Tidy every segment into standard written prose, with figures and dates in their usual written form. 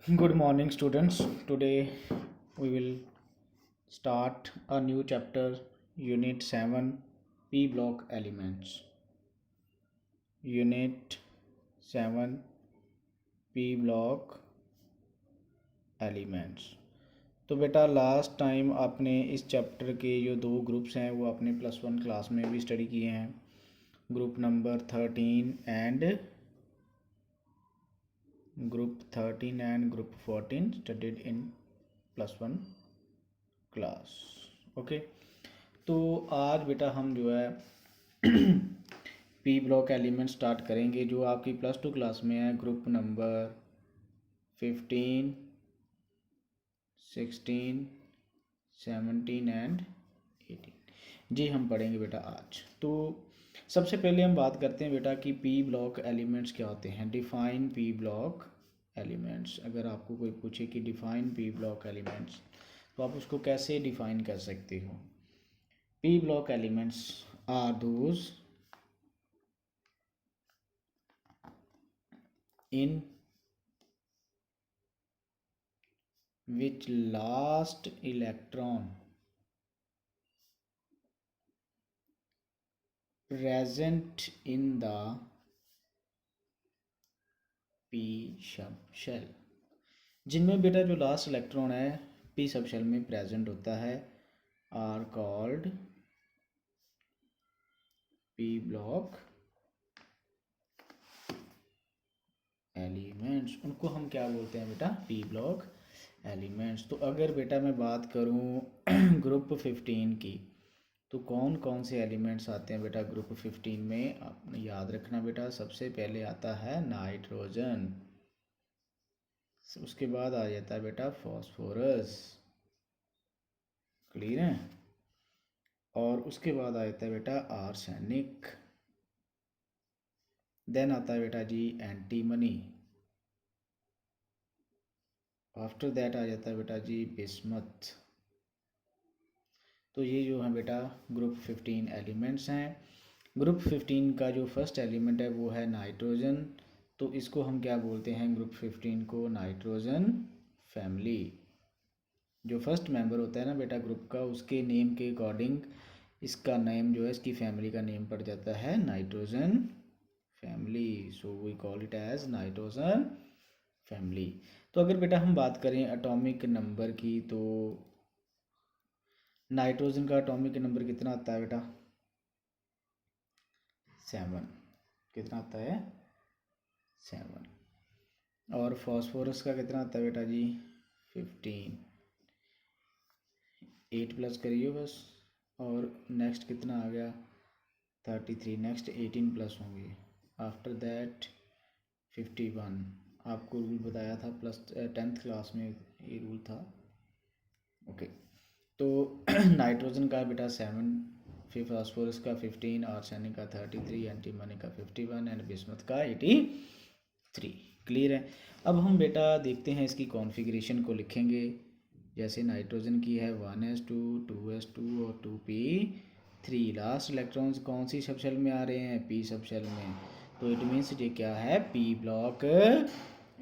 Good morning, students. Today we will start a new chapter, Unit 7, P block elements. Unit 7, P block elements. तो बेटा last time आपने इस chapter के जो दो ग्रुप्स हैं वो अपने +1 क्लास में भी स्टडी किए हैं, group number 13 and group 14 studied in +1 class. Okay, तो आज बेटा हम जो है पी ब्लॉक एलिमेंट स्टार्ट करेंगे जो आपकी +2 क्लास में है, ग्रुप नंबर 15, 16, 17 एंड 18 जी हम पढ़ेंगे बेटा आज। तो सबसे पहले हम बात करते हैं बेटा कि पी ब्लॉक एलिमेंट्स क्या होते हैं। Define P block elements. अगर आपको कोई पूछे कि डिफाइन पी ब्लॉक एलिमेंट्स तो आप उसको कैसे डिफाइन कर सकते हो। P block elements are those in which last electron present in the p sub shell, जिनमें बेटा जो लास्ट इलेक्ट्रॉन है p सब शेल में प्रेजेंट होता है are called p block elements. उनको हम क्या बोलते हैं बेटा, p ब्लॉक एलिमेंट्स। तो अगर बेटा मैं बात करूं ग्रुप 15 की, तो कौन कौन से एलिमेंट्स आते हैं बेटा ग्रुप 15 में, आपने याद रखना बेटा। सबसे पहले आता है नाइट्रोजन, उसके बाद आ जाता है बेटा फॉस्फोरस, क्लियर है, और उसके बाद आ जाता है बेटा आर्सेनिक, देन आता है बेटा जी एंटीमनी, आफ्टर दैट आ जाता है बेटा जी बिस्मथ। तो ये जो है बेटा ग्रुप 15 एलिमेंट्स हैं। ग्रुप 15 का जो फर्स्ट एलिमेंट है वो है नाइट्रोजन, तो इसको हम क्या बोलते हैं ग्रुप 15 को, नाइट्रोजन फैमिली। जो फर्स्ट मेंबर होता है ना बेटा ग्रुप का, उसके नेम के अकॉर्डिंग इसका नेम जो है, इसकी फैमिली का नेम पड़ जाता है nitrogen family. So we call it as nitrogen family. तो अगर बेटा हम बात करें एटॉमिक नंबर की, तो नाइट्रोजन का एटॉमिक नंबर कितना आता है बेटा, 7। कितना आता है, 7। और फॉस्फोरस का कितना आता है बेटा जी, 15। 8 प्लस करिए बस, और नेक्स्ट कितना आ गया, 33। नेक्स्ट 18 प्लस होंगे, आफ्टर दैट 51। आपको रूल बताया था +10th क्लास में ये रूल था। ओके, तो नाइट्रोजन का बेटा 7, फिर फास्फोरस का 15, आर्सेनिक का 33, एंटीमनी का 51 एंड बिस्मथ का 83। क्लियर है। अब हम बेटा देखते हैं इसकी कॉन्फ़िगरेशन को लिखेंगे। जैसे नाइट्रोजन की है 1s2, 2s2 और 2p3। लास्ट इलेक्ट्रॉन्स कौन सी सब शेल में आ रहे हैं, p सब शेल में। तो इट मीन्स ये क्या है, p ब्लॉक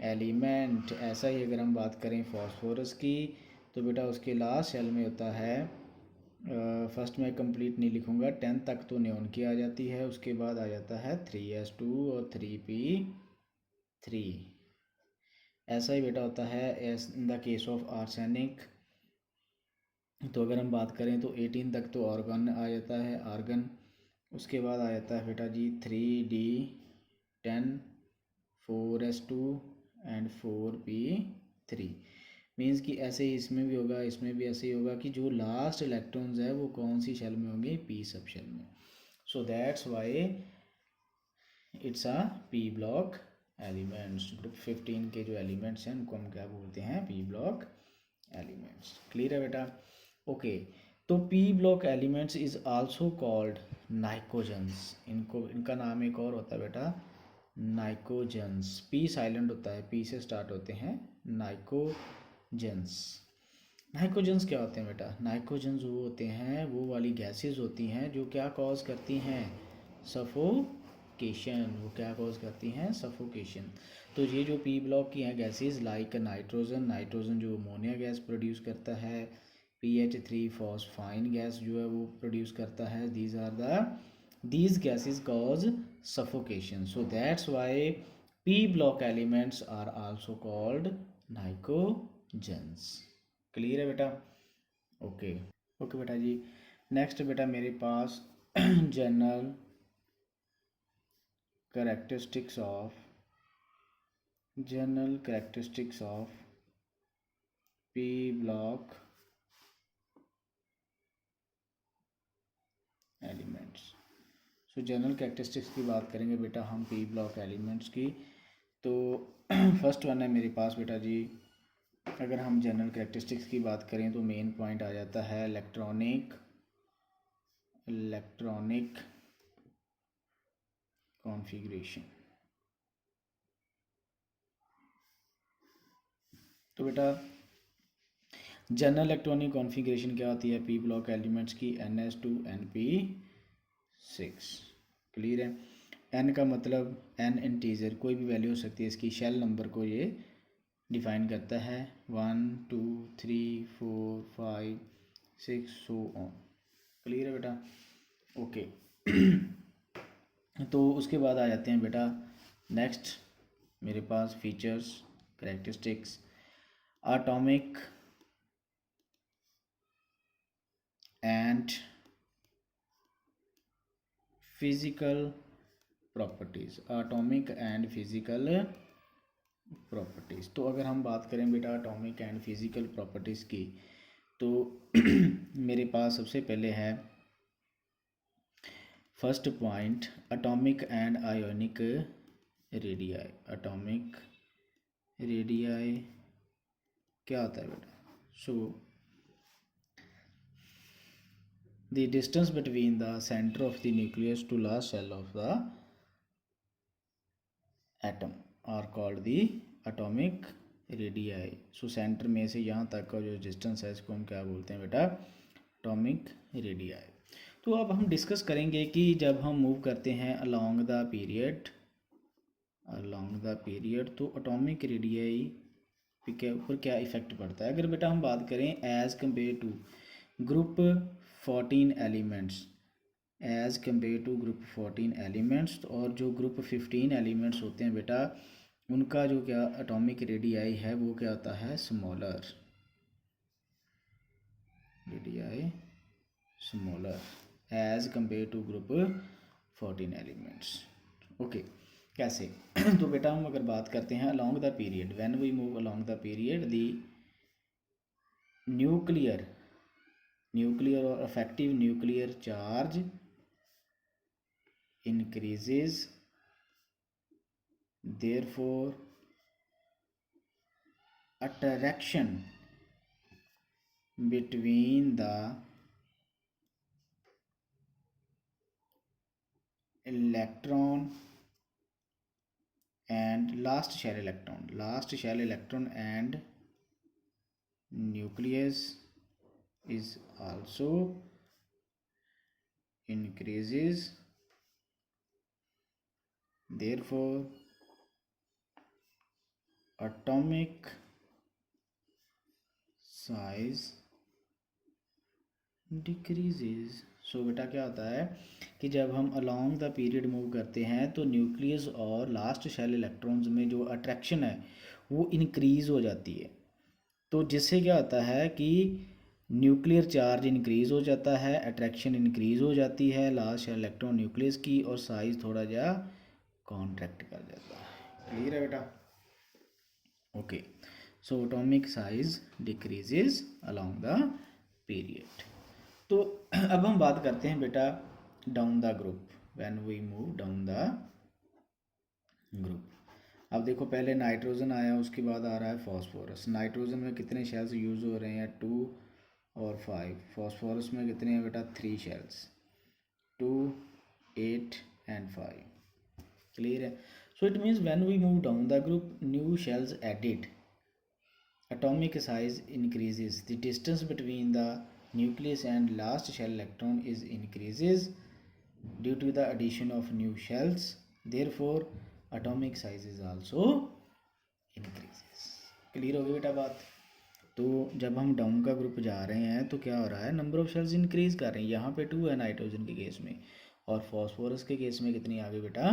एलिमेंट। ऐसा ही अगर हम बात करें फॉस्फोरस की, तो बेटा उसके लास्ट शेल में होता है, फर्स्ट में कंप्लीट नहीं लिखूँगा, 10 तक तो नियॉन की आ जाती है, उसके बाद आ जाता है 3s2 और 3p3। ऐसा ही बेटा होता है S in the case of arsenic. तो अगर हम बात करें तो 18 तक तो ऑर्गन आ जाता है, आर्गन। उसके बाद आ जाता है बेटा जी 3d10, 4s2 and 4p3। Means कि ऐसे ही इसमें भी होगा, इसमें भी ऐसे ही होगा कि जो लास्ट इलेक्ट्रॉन्स है वो कौन सी शेल में होंगे, p सब शेल में। So that's why it's a p block elements. Group 15 के जो एलिमेंट्स हैं उनको हम क्या बोलते हैं, p ब्लॉक एलिमेंट्स। क्लियर है बेटा। ओके, तो p block elements is also called nicogens. इनका नाम एक और होता है बेटा, नाइकोजेंस। p साइलेंट होता है, p से स्टार्ट होते हैं, नाइकोजेंस। नाइकोजेंस क्या होते हैं बेटा, नाइकोजेंस वो वाली गैसेस होती हैं जो क्या कॉज करती हैं, सफोकेशन। सफोकेशन, वो क्या कॉज करती हैं, सफोकेशन। तो ये जो पी ब्लॉक की हैं गैसेस लाइक नाइट्रोजन, नाइट्रोजन जो अमोनिया गैस प्रोड्यूस करता है, PH3 फॉस्फाइन गैस जो है वो प्रोड्यूस करता है, these gases cause suffocation, so that's why p block elements are also called nicogens। Clear है बेटा? ओके ओके बेटा जी। नेक्स्ट बेटा मेरे पास general characteristics of p block elements. So general characteristics की बात करेंगे बेटा हम पी ब्लॉक एलिमेंट्स की। तो फर्स्ट वन है मेरे पास बेटा जी, अगर हम जनरल कैरेक्टरिस्टिक्स की बात करें तो मेन पॉइंट आ जाता है इलेक्ट्रॉनिक कॉन्फ़िगरेशन। तो बेटा जनरल इलेक्ट्रॉनिक कॉन्फ़िगरेशन क्या होती है पी ब्लॉक एलिमेंट्स की, NS2 NP6। क्लियर है? एन का मतलब एन इंटीजर, कोई भी वैल्यू हो सकती है इसकी, शेल नंबर को ये डिफाइन करता है, 1 2 3 4 5 6 सो ऑन। क्लियर है बेटा? ओके तो उसके बाद आ जाते हैं बेटा नेक्स्ट मेरे पास features characteristics, atomic and physical properties, atomic and physical properties. तो अगर हम बात करें बेटा एटॉमिक एंड फिजिकल प्रॉपर्टीज़ की, तो मेरे पास सबसे पहले है first point atomic and ionic radii. Atomic radii क्या होता है बेटा? So the distance between the centre of the nucleus to last shell of the atom are called the atomic radii. So centre में से यहाँ तक का जो डिस्टेंस है इसको हम क्या बोलते हैं बेटा? Atomic radii. तो अब हम डिस्कस करेंगे कि जब हम मूव करते हैं अलोंग द पीरियड तो एटॉमिक रेडियाई के ऊपर क्या इफ़ेक्ट पड़ता है। अगर बेटा हम बात करें as compare to group 14 elements, group 14 elements, और जो ग्रुप 15 एलिमेंट्स होते हैं बेटा उनका जो क्या एटॉमिक रेडियाई है वो क्या होता है? Smaller radii, smaller as compare to group 14 elements. Okay कैसे? तो बेटा हम अगर बात करते हैं along the period, when we move along the period the nuclear और effective nuclear charge increases, therefore attraction between the electron and last shell electron and nucleus is also increases, therefore atomic size decreases। सो बेटा क्या होता है कि जब हम along the period move करते हैं तो न्यूक्लियस और लास्ट शेल इलेक्ट्रॉन्स में जो अट्रैक्शन है वो इंक्रीज़ हो जाती है। तो जिससे क्या होता है कि न्यूक्लियर चार्ज इंक्रीज़ हो जाता है, अट्रैक्शन इंक्रीज़ हो जाती है लास्ट शेल इलेक्ट्रॉन न्यूक्लियस की, और साइज थोड़ा जा कॉन्ट्रैक्ट कर जाता है। क्लियर है बेटा? Okay so atomic size decreases along the period. तो अब हम बात करते हैं बेटा down the group, when we move down the group. अब देखो पहले नाइट्रोजन आया, उसके बाद आ रहा है फॉस्फोरस। नाइट्रोजन में कितने शेल्स यूज़ हो रहे हैं? 2 और 5। फॉस्फोरस में कितने हैं बेटा? 3 शेल्स, 2 8 एंड 5। क्लियर है? So it means when we move down the group new shells added, atomic size increases, the distance between the nucleus and last shell electron is increases due to the addition of new shells, therefore atomic size is also increases. Clear हो गई बेटा बात। तो जब हम down का group जा रहे हैं तो क्या हो रहा है, नंबर ऑफ शेल्स इंक्रीज कर रहे हैं। यहाँ पे 2 है नाइट्रोजन के केस में, और फॉस्फोरस के केस में कितनी आ गई बेटा,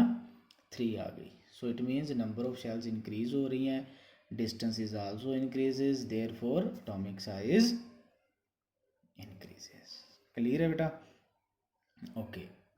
3 आ गई। सो it means number of shells increase हो रही हैं, distance is also increases, therefore atomic size increases. Clear है बेटा, ओके।